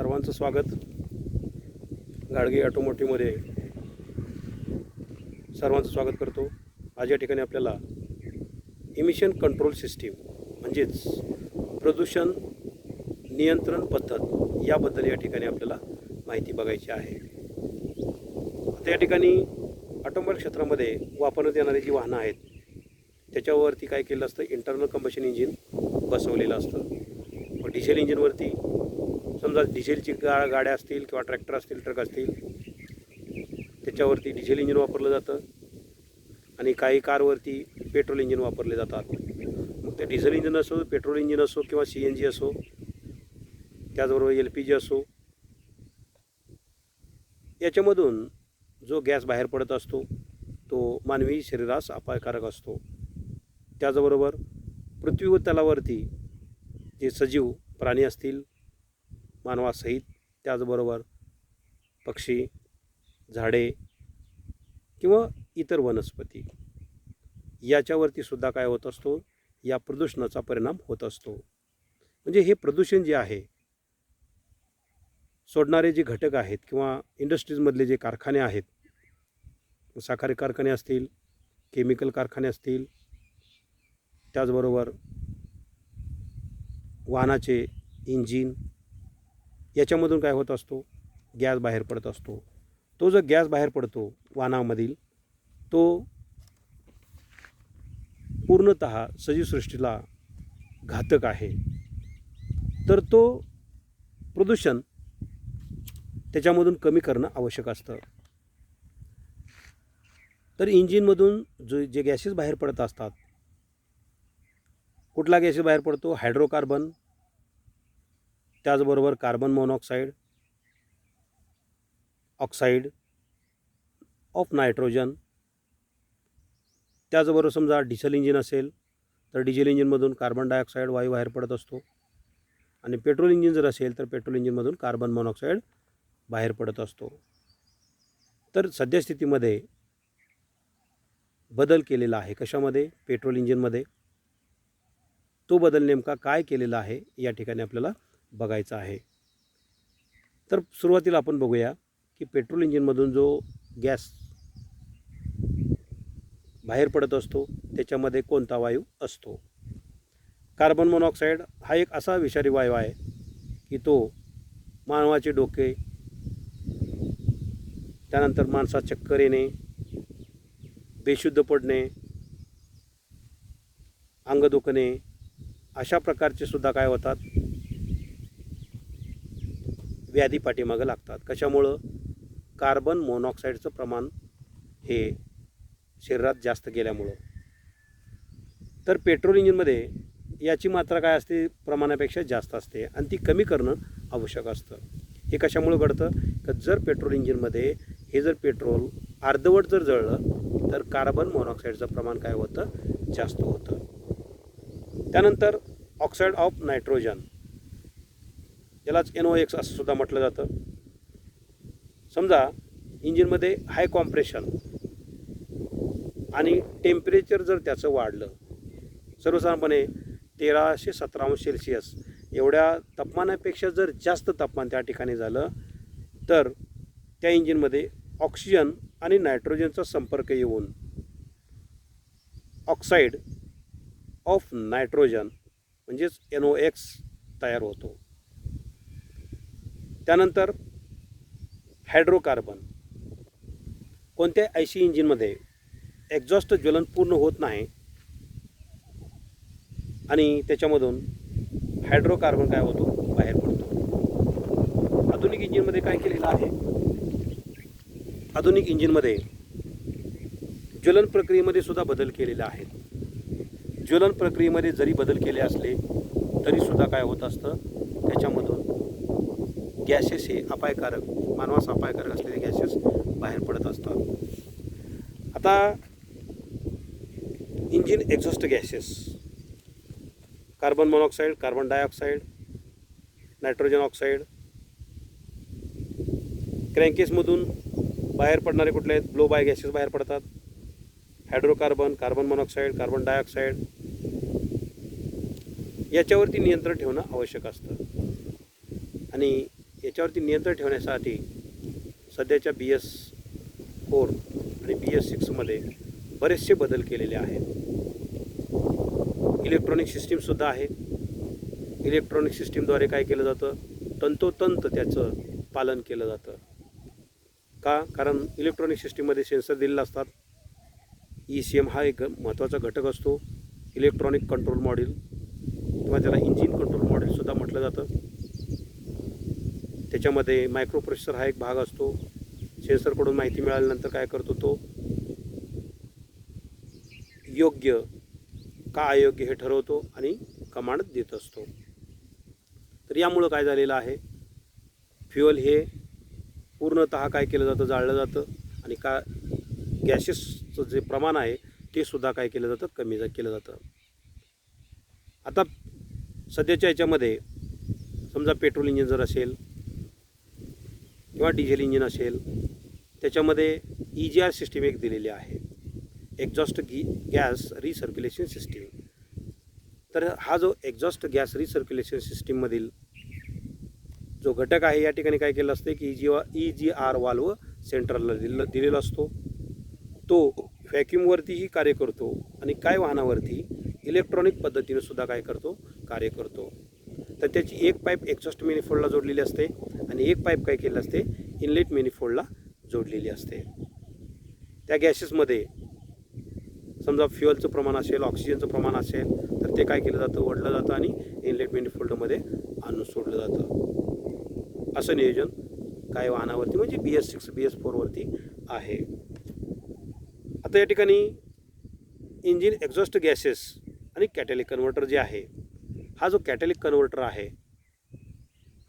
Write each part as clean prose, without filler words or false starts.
सर्वांचं स्वागत. गाडगे ऑटोमोटिव्हमध्ये सर्वांचं स्वागत करतो. आज या ठिकाणी आपल्याला इमिशन कंट्रोल सिस्टीम म्हणजेच प्रदूषण नियंत्रण पद्धत याबद्दल या ठिकाणी आपल्याला माहिती बघायची आहे. आता या ठिकाणी ऑटोमोबाईल क्षेत्रामध्ये वापरण्यात येणारी जी वाहनं आहेत त्याच्यावरती काय केलं असतं, इंटरनल कंबशन इंजिन बसवलेलं असतं. व डिझेल इंजिनवरती समजा डिझेलची गाड्या असतील किंवा ट्रॅक्टर असतील, ट्रक असतील, त्याच्यावरती डिझेल इंजिन वापरलं जातं आणि काही कारवरती पेट्रोल इंजिन वापरले जातात. मग ते डिझेल इंजिन असो, पेट्रोल इंजिन असो किंवा CNG असो, त्याचबरोबर LPG असो, याच्यामधून जो गॅस बाहेर पडत असतो तो मानवी शरीरास अपायकारक असतो. त्याचबरोबर पृथ्वी व तलावरती जे सजीव प्राणी असतील मानवासहित, त्याचबरोबर पक्षी, झाडे किंवा इतर वनस्पती याच्यावरती सुद्धा काय होत असतो, या प्रदूषणाचा परिणाम होत असतो. म्हणजे हे प्रदूषण जे आहे, सोडणारे जे घटक आहेत किंवा इंडस्ट्रीजमधले जे कारखाने आहेत, साखर कारखाने असतील, केमिकल कारखाने असतील, त्याचबरोबर वाहनाचे इंजिन, याच्यामधून काय होत असतो, गॅस बाहेर पडत असतो. तो जो गॅस बाहेर पडतो वाहनामधील, तो पूर्णतः सजीवसृष्टीला घातक आहे. तर तो प्रदूषण त्याच्यामधून कमी करणं आवश्यक असतं. तर इंजिनमधून जे गॅसेस बाहेर पडत असतात, कुठला गॅसेस बाहेर पडतो, हायड्रोकार्बन, त्याचबरोबर carbon monoxide, oxide of nitrogen. त्याचबरोबर समजा डिझेल इंजिन असेल तर डिझेल इंजिनमधून कार्बन डायऑक्साईड वायू बाहेर पडत असतो आणि पेट्रोल इंजिन जर असेल तर पेट्रोल इंजिनमधून कार्बन मोनॉक्साईड बाहेर पडत असतो. तर सद्यस्थितीमध्ये बदल केलेला आहे. कशामध्ये? पेट्रोल इंजिनमध्ये. तो बदल नेमका काय केलेला आहे या ठिकाणी आपल्याला बघायचा आहे. तर सुरुवातीला आपण बघूया की पेट्रोल इंजिनमधून जो गॅस बाहेर पडत असतो त्याच्यामध्ये कोणता वायू असतो. कार्बन मोनॉक्साईड हा एक असा विषारी वायू आहे की तो मानवाचे डोके, त्यानंतर माणसात चक्कर येणे, बेशुद्ध पडणे, अंग दुखणे, अशा प्रकारचे सुद्धा काय होतात, व्याधी पाठीमागं लागतात. कशामुळं? कार्बन मोनॉक्साईडचं प्रमाण हे शरीरात जास्त गेल्यामुळं. तर पेट्रोल इंजिनमध्ये याची मात्रा काय असते, प्रमाणापेक्षा जास्त असते आणि ती कमी करणं आवश्यक असतं. हे कशामुळं घडतं का, जर पेट्रोल इंजिनमध्ये हे जर पेट्रोल अर्धवट जर जळलं तर कार्बन मोनॉक्साईडचं प्रमाण काय होतं, जास्त होतं. त्यानंतर ऑक्साईड ऑफ नायट्रोजन, यालाच NOx असं सुद्धा म्हटलं जातं. समजा इंजिनमध्ये हाय कॉम्प्रेशन आणि टेम्परेचर जर त्याचं वाढलं, सर्वसाधारणपणे 1317°C एवढ्या तापमानापेक्षा जर जास्त तापमान त्या ठिकाणी झालं तर त्या इंजिनमध्ये ऑक्सिजन आणि नायट्रोजनचा संपर्क येऊन ऑक्साईड ऑफ नायट्रोजन म्हणजेच NOx तयार होतो. त्यानंतर हायड्रोकार्बन, कोणत्याही IC इंजिनमध्ये एक्झॉस्ट ज्वलन पूर्ण होत नाही आणि त्याच्यामधून हायड्रोकार्बन काय होतो, बाहेर पडतो. आधुनिक इंजिनमध्ये काय केलेलं आहे, आधुनिक इंजिनमध्ये ज्वलन प्रक्रियेमध्ये सुद्धा बदल केलेले आहेत. ज्वलन प्रक्रियेमध्ये जरी बदल केले असले तरीसुद्धा काय होत असतं, त्याच्यामधून गॅसेस हे अपायकारक, मानवास अपायकारक असलेले गॅसेस बाहेर पडत असतात. आता engine exhaust gases, carbon monoxide, carbon dioxide, nitrogen oxide. क्रँकेसमधून बाहेर पडणारे कुठले आहेत, ब्लो बाय गॅसेस बाहेर पडतात. Hydrocarbon, carbon monoxide, carbon dioxide, याच्यावरती नियंत्रण ठेवणं आवश्यक असतं. आणि याच्यावरती नियंत्रण ठेवण्यासाठी सध्याच्या BS4 आणि BS6मध्ये बरेचसे बदल केलेले आहेत. इलेक्ट्रॉनिक सिस्टीमसुद्धा आहे. इलेक्ट्रॉनिक सिस्टीमद्वारे काय केलं जातं, तंतोतंत त्याचं पालन केलं जातं. का? कारण इलेक्ट्रॉनिक सिस्टीममध्ये सेन्सर दिलेले असतात. ECM हा एक महत्त्वाचा घटक असतो. इलेक्ट्रॉनिक कंट्रोल मॉड्यूल किंवा त्याला इंजिन कंट्रोल मॉड्यूलसुद्धा म्हटलं जातं. त्याच्यामध्ये मायक्रो प्रोसेसर हा एक भाग असतो. सेन्सरकडून माहिती मिळाल्यानंतर काय करतो, तो योग्य का अयोग्य हे ठरवतो आणि कमांड देत असतो. तर यामुळं काय झालेलं आहे, फ्युअल हे पूर्णतः काय केलं जातं, जाळलं जातं आणि का गॅसेसचं जे प्रमाण आहे ते सुद्धा काय केलं जातं, कमी केलं जातं. आता सध्याच्या याच्यामध्ये समजा पेट्रोल इंजिन जर असेल किंवा डिझेल इंजिन असेल, त्याच्यामध्ये EGR सिस्टीम एक दिलेली आहे, एक्झॉस्ट गॅस रिसर्क्युलेशन सिस्टीम. तर हा जो एक्झॉस्ट गॅस रिसर्क्युलेशन सिस्टीममधील जो घटक आहे या ठिकाणी काय केलं असते की EGR वाल्व सेंट्रलला दिलेला असतो. तो व्हॅक्यूमवरतीही कार्य करतो आणि काय वाहनावरती इलेक्ट्रॉनिक पद्धतीने सुद्धा काय करतो, कार्य करतो. तर त्याची एक पाईप एक्झॉस्ट मॅनिफोल्डला जोडलेली असते आणि एक पाईप काय केलेली असते, इनलेट मॅनिफोल्डला जोडलेली असते. त्या गॅसेसमध्ये समजा फ्युअलचं प्रमाण असेल, ऑक्सिजनचं प्रमाण असेल, तर ते काय केलं जातं, ओढलं जातं आणि इनलेट मॅनिफोल्डमध्ये आणून सोडलं जातं. असं नियोजन काय वाहनावरती म्हणजे BS6 BS4वरती आहे. आता या ठिकाणी इंजिन एक्झॉस्ट गॅसेस आणि कॅटॅलिक कन्व्हर्टर जे आहे, हा जो कॅटॅलिक कन्व्हर्टर आहे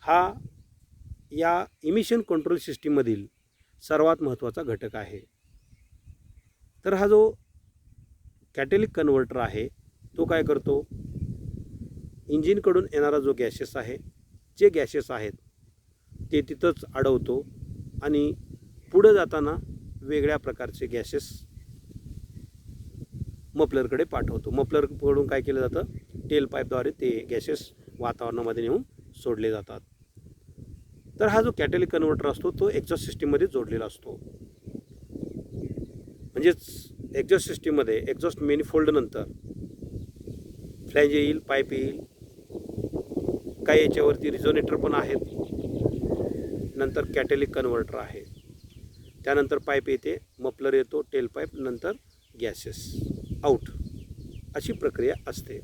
हा या इमिशन कंट्रोल सिस्टीममधील सर्वात महत्त्वाचा घटक आहे. तर हा जो कॅटॅलिक कन्व्हर्टर आहे तो काय करतो, इंजिनकडून येणारा जो गॅसेस आहे, जे गॅसेस आहेत ते तिथंच अडवतो आणि पुढं जाताना वेगळ्या प्रकारचे गॅसेस मफलरकडे पाठवतो. मफलरकडून काय केलं जातं, टेल पाईपद्वारे ते गॅसेस वातावरणामध्ये नेऊन सोडले जातात. तर हा जो कॅटॅलिक कन्व्हर्टर असतो तो एक्झॉस्ट सिस्टीममध्ये जोडलेला असतो. म्हणजेच एक्झॉस्ट सिस्टीममध्ये एक्झॉस्ट मॅनिफोल्डनंतर फ्लॅंज येईल, पाईप येईल, काही याच्यावरती रिझोनेटर पण आहेत, नंतर कॅटॅलिक कन्व्हर्टर आहे, त्यानंतर पाईप येते, मफलर येतो, टेल पाईप, नंतर गॅसेस आउट, अशी प्रक्रिया असते.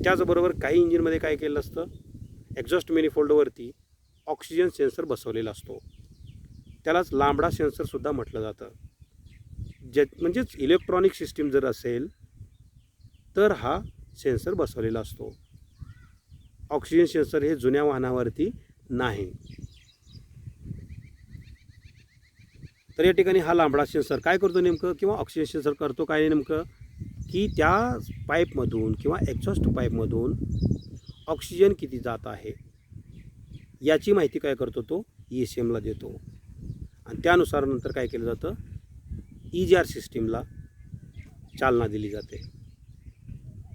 त्याचबरोबर काही इंजिनमध्ये काय केलं असतं, एक्झॉस्ट मॅनिफोल्डवरती ऑक्सिजन सेन्सर बसवलेला असतो. त्यालाच लांबडा सेन्सरसुद्धा म्हटलं जातं. म्हणजेच इलेक्ट्रॉनिक सिस्टीम जर असेल तर हा सेन्सर बसवलेला असतो. ऑक्सिजन सेन्सर हे जुन्या वाहनावरती नाही. तर या ठिकाणी हा लांबडा सेन्सर काय करतो नेमकं, किंवा ऑक्सिजन सेन्सर करतो काय नेमकं, की त्या पाईपमधून किंवा एक्झॉस्ट पाईपमधून ऑक्सिजन किती जात आहे याची माहिती काय करतो, तो ECMला देतो आणि त्यानुसार नंतर काय केलं जातं, EGR सिस्टीमला चालना दिली जाते.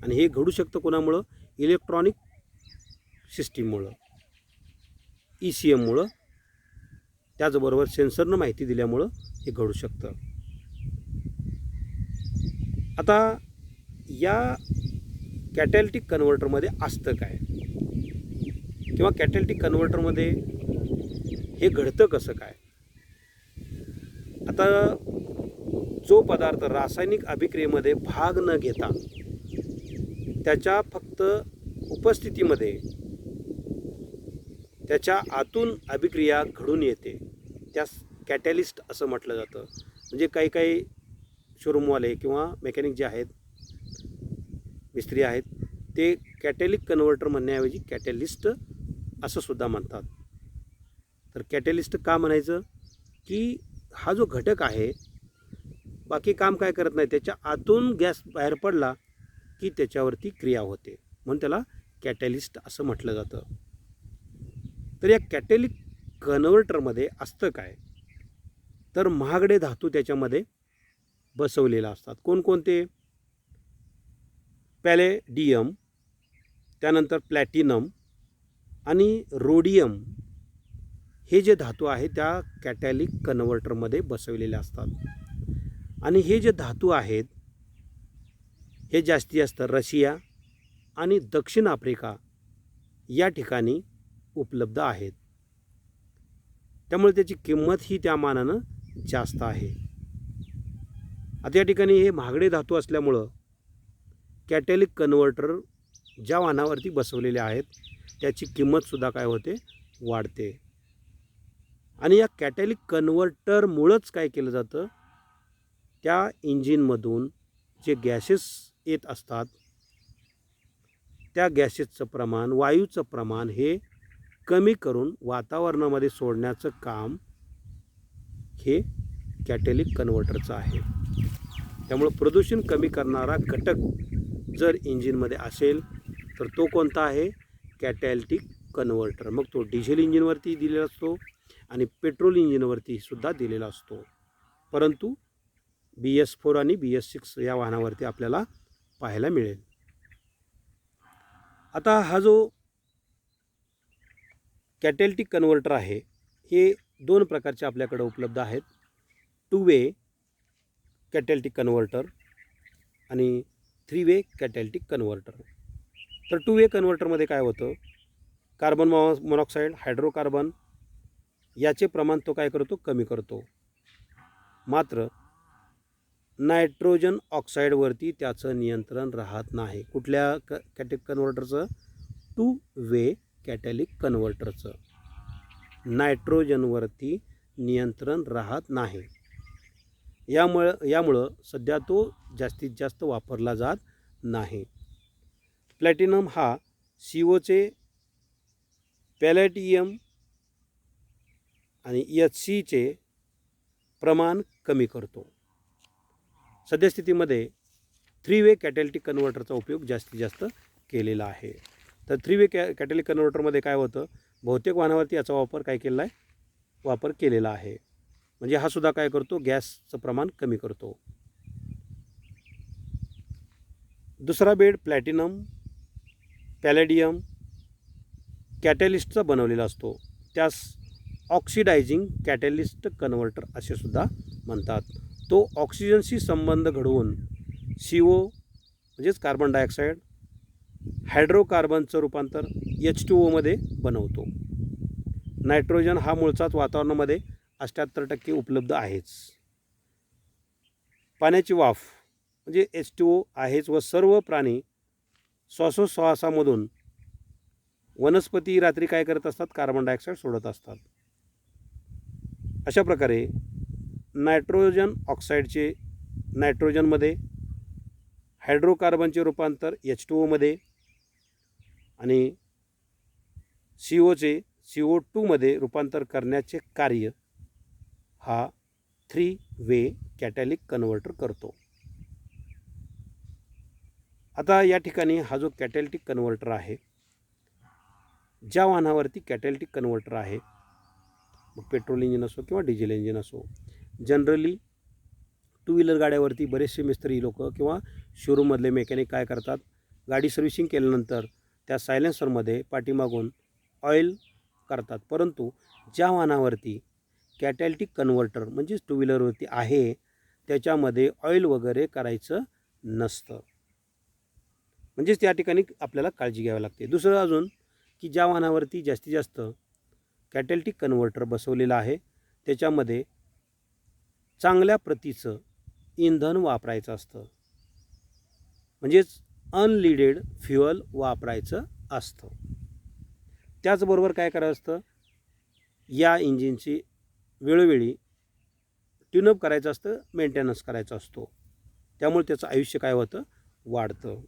आणि हे घडू शकतं कोणामुळं, इलेक्ट्रॉनिक सिस्टीममुळं, ECMमुळं, त्याचबरोबर सेन्सरनं माहिती दिल्यामुळं हे घडू शकतं. आता या कॅटॅलिटिक कन्व्हर्टरमध्ये असतं काय, किंवा कॅटॅलिटिक कन्व्हर्टरमध्ये हे घडतं कसं काय. आता जो पदार्थ रासायनिक अभिक्रियेमध्ये भाग न घेता त्याच्या फक्त उपस्थितीमध्ये त्याच्या आतून अभिक्रिया घडून येते, त्यास कॅटॅलिस्ट असं म्हटलं जातं. म्हणजे काही काही शोरूमवाले किंवा मेकॅनिक जे आहेत, मिस्त्री आहेत, ते कॅटॅलिक कन्व्हर्टर म्हणण्याऐवजी कॅटॅलिस्ट असं सुद्धा म्हणतात. तर कॅटॅलिस्ट का म्हणायचं, की हा जो घटक आहे बाकी काम काय करत नाही, त्याच्या आतून गॅस बाहेर पडला की त्याच्यावरती क्रिया होते, म्हणून त्याला कॅटॅलिस्ट असं म्हटलं जातं. तर या कॅटॅलिक कन्व्हर्टरमध्ये असतं काय, तर महागडे धातू त्याच्यामध्ये बसवलेला असतात. कोणकोणते, पॅलेडियम, त्यानंतर प्लॅटिनम आणि रोडियम हे जे धातू आहे त्या कॅटॅलिक कन्व्हर्टरमध्ये बसवलेले असतात. आणि हे जे धातू आहेत हे जास्तीत जास्त रशिया आणि दक्षिण आफ्रिका या ठिकाणी उपलब्ध आहेत. त्यामुळे त्याची किंमत ही त्या मानानं जास्त आहे. आता या ठिकाणी हे महागडे धातू असल्यामुळं कॅटॅलिक कन्व्हर्टर ज्या वाहनावरती बसवलेले आहेत त्याची किंमतसुद्धा काय होते, वाढते. आणि या कॅटॅलिक कन्व्हर्टरमुळंच काय केलं जातं, त्या इंजिनमधून जे गॅसेस येत असतात त्या गॅसेसचं प्रमाण, वायूचं प्रमाण हे कमी करून वातावरणामध्ये सोडण्याचं काम हे कॅटॅलिक कन्व्हर्टरचं आहे. त्यामुळे प्रदूषण कमी करणारा घटक जर इंजिनमध्ये असेल तर तो कोणता आहे, कॅटॅलिटिक कन्व्हर्टर. मग तो डिझेल इंजिनवरती दिलेला असतो आणि पेट्रोल इंजिनवरती सुद्धा दिलेला असतो, परंतु BS4 आणि BS6 या वाहनावरती आपल्याला पाहायला मिळेल. आता हा जो कॅटॅलिटिक कन्व्हर्टर आहे हे दोन प्रकारचे आपल्याकडे उपलब्ध आहेत. 2 वे कॅटॅलिटिक कन्व्हर्टर आणि 3 वे कॅटॅलिटिक कन्व्हर्टर. तर 2 वे कन्व्हर्टरमध्ये काय होतं, कार्बन मोनॉक्साईड, हायड्रोकार्बन याचे प्रमाण तो काय करतो, कमी करतो. मात्र नायट्रोजन ऑक्साईडवरती त्याचं नियंत्रण राहत नाही. कुठल्या कॅटॅलिक कन्व्हर्टरचं, 2 वे कॅटॅलिक कन्व्हर्टरचं नायट्रोजनवरती नियंत्रण राहत नाही. यामुळं सध्या तो जास्तीत जास्त वापरला जात नाही. प्लॅटिनम हा CO पॅलॅडियम आणि HCचे प्रमाण कमी करतो. सद्यस्थितीमध्ये 3 वे कॅटॅलिटिक कन्व्हर्टरचा उपयोग जास्तीत जास्त केलेला आहे. तर 3 वे कॅटॅलिटिक कन्व्हर्टरमध्ये काय होतं, बहुतेक वाहनावरती याचा वापर केलेला आहे. म्हणजे हा सुद्धा काय करतो, गॅसचं प्रमाण कमी करतो. दुसरा बेड प्लॅटिनम, पॅलॅडियम कॅटॅलिस्टचा बनवलेला असतो. त्यास ऑक्सिडायझिंग कॅटॅलिस्ट कन्व्हर्टर असे सुद्धा म्हणतात. तो ऑक्सिजनशी संबंध घडवून CO म्हणजेच कार्बन डायऑक्साईड, हायड्रोकार्बनचं रूपांतर H2O मध्ये बनवतो. नायट्रोजन हा मूळचाच वातावरणामध्ये 78% उपलब्ध आहेच. पाण्याची वाफ म्हणजे H2O आहेच व सर्व प्राणी श्वासोच्छ्वासामधून वनस्पती रात्री काय करत असतात, कार्बन डायऑक्साईड सोडत असतात. अशा प्रकारे नायट्रोजन ऑक्साईडचे नायट्रोजनमध्ये, हायड्रोकार्बनचे रूपांतर H2O मध्ये आणि COचे CO2 मध्ये रूपांतर करण्याचे कार्य हा 3 वे कॅटॅलिक कन्व्हर्टर करतो. आता या ठिकाणी हा जो कॅटॅलिटिक कन्व्हर्टर आहे, ज्या वाहनावरती कॅटॅलिटिक कन्व्हर्टर आहे, मग पेट्रोल इंजिन असो किंवा डिझेल इंजिन असो, जनरली 2 व्हीलर गाड्यावरती बरेचसे मिस्त्री लोक किंवा शोरूममधले मेकॅनिक काय करतात, गाडी सर्व्हिसिंग केल्यानंतर त्या सायलेन्सरमध्ये पाठीमागून ऑइल करतात. परंतु ज्या वाहनावरती कॅटॅलिटिक कन्व्हर्टर म्हणजेच 2 व्हीलरवरती आहे त्याच्यामध्ये ऑइल वगैरे करायचं नसतं. म्हणजेच त्या ठिकाणी आपल्याला काळजी घ्यावी लागते. दुसरं अजून की ज्या वाहनावरती जास्तीत जास्त कॅटॅलिटिक कन्व्हर्टर बसवलेलं आहे त्याच्यामध्ये चांगल्या प्रतीचं इंधन वापरायचं असतं, म्हणजेच अनलिडेड फ्युअल वापरायचं असतं. त्याचबरोबर काय करायचं असतं, या इंजिनची वेळोवेळी ट्यूनअप करायचं असतं, मेंटेनन्स करायचा असतो. त्यामुळे त्याचं आयुष्य काय होतं, वाढतं.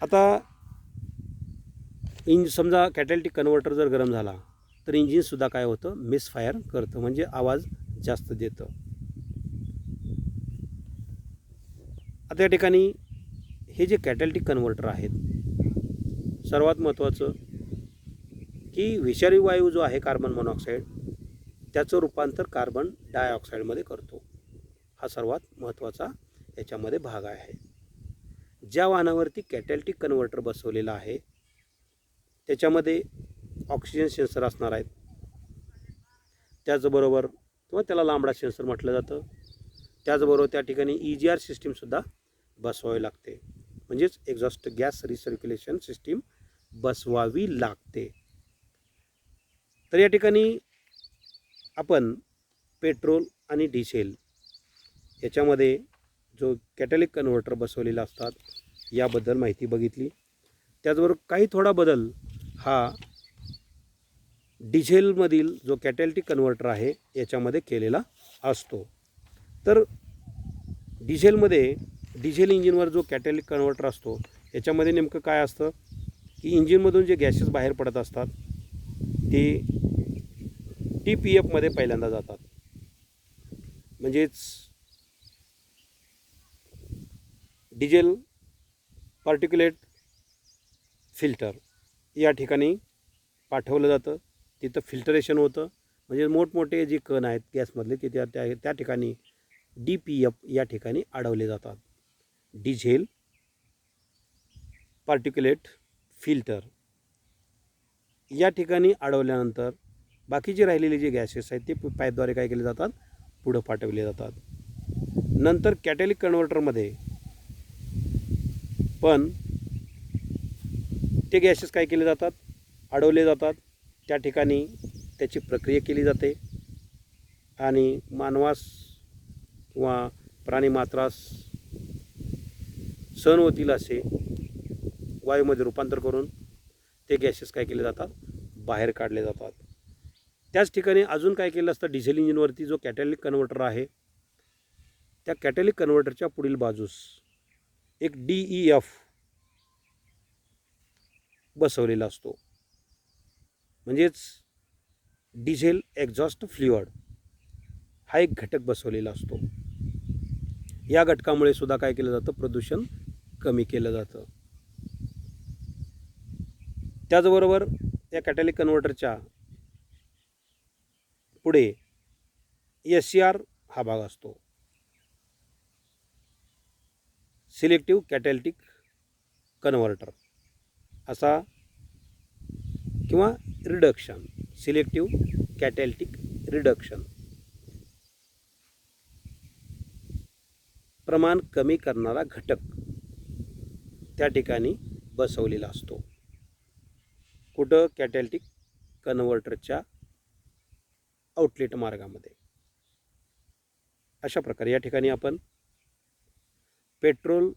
आता समजा कॅटॅलिटिक कन्व्हर्टर जर गरम झाला तर इंजिनसुद्धा काय होतं, मिसफायर करतं, म्हणजे आवाज जास्त देतं. आता या ठिकाणी हे जे कॅटॅलिटिक कन्व्हर्टर आहेत, सर्वात महत्त्वाचं की विषारी वायू जो आहे कार्बन मोनॉक्साईड त्याचं रूपांतर कार्बन डायऑक्साईडमध्ये करतो. हा सर्वात महत्त्वाचा याच्यामध्ये भाग आहे. ज्या वाहनावरती कॅटॅलिटिक कन्व्हर्टर बसवलेला आहे त्याच्यामध्ये ऑक्सिजन सेन्सर असणार आहेत. त्याचबरोबर किंवा त्याला लांबडा सेन्सर म्हटलं जातं. त्याचबरोबर त्या ठिकाणी EGR सिस्टीमसुद्धा बसवावी लागते, म्हणजेच एक्झॉस्ट गॅस रिसर्क्युलेशन सिस्टीम बसवावी लागते. तर या ठिकाणी आपण पेट्रोल आणि डिझेल याच्यामध्ये जो कॅटॅलिक कन्व्हर्टर बसवलेला असतात याबद्दल माहिती बघितली. त्याचबरोबर काही थोडा बदल हा डिझेलमधील जो कॅटॅलिटिक कन्व्हर्टर आहे याच्यामध्ये केलेला असतो. तर डिझेल इंजिनवर जो कॅटॅलिटिक कन्व्हर्टर असतो याच्यामध्ये नेमकं काय असतं की इंजिनमधून जे गॅसेस बाहेर पडत असतात ते TPF मध्ये पहिल्यांदा जातात, म्हणजेच डिझेल पार्टिक्युलेट फिल्टर या ठिकाणी पाठवलं जातं. तिथं फिल्टरेशन होतं, म्हणजे मोठमोठे जे कण आहेत गॅसमधले ते त्या ठिकाणी DPF या ठिकाणी अडवले जातात. डिझेल पार्टिक्युलेट फिल्टर या ठिकाणी अडवल्यानंतर बाकीचे राहिलेले जे गॅसेस आहेत ते पाईपद्वारे काय केले जातात, पुढं पाठवले जातात. नंतर कॅटॅलिक कन्व्हर्टरमध्ये पण ते गॅसेस काय केले जातात, अडवले जातात. त्या ठिकाणी त्याची प्रक्रिया केली जाते आणि मानवास किंवा प्राणीमात्रास सहन होतील असे वायूमध्ये रूपांतर करून ते गॅसेस काय केले जातात, बाहेर काढले जातात. त्याच ठिकाणी अजून काय केलं असतं, डिझेल इंजिनवरती जो कॅटॅलिक कन्व्हर्टर आहे त्या कॅटॅलिक कन्व्हर्टरच्या पुढील बाजूस एक DEF बसवलेला असतो, म्हणजेच डिझेल एक्झॉस्ट फ्लुइड हा एक घटक बसवलेला असतो. या घटकामुळे सुद्धा काय केलं जातं, प्रदूषण कमी केलं जातं. त्याचबरोबर या कॅटॅलिक कन्व्हर्टरच्या पुढे SCR हा भाग असतो, सिलेक्टिव्ह कॅटॅलिटिक कन्व्हर्टर असा, किंवा रिडक्शन, सिलेक्टिव्ह कॅटॅलिटिक रिडक्शन, प्रमाण कमी करणारा घटक त्या ठिकाणी बसवलेला असतो. कुठं, कॅटॅलिटिक कन्व्हर्टरच्या आउटलेट मार्गामध्ये. अशा प्रकारे या ठिकाणी आपण पेट्रोल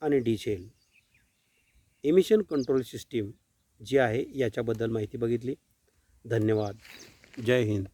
आणि डिझेल इमिशन कंट्रोल सिस्टीम जी आहे याच्याबद्दल माहिती बघितली. धन्यवाद. जय हिंद.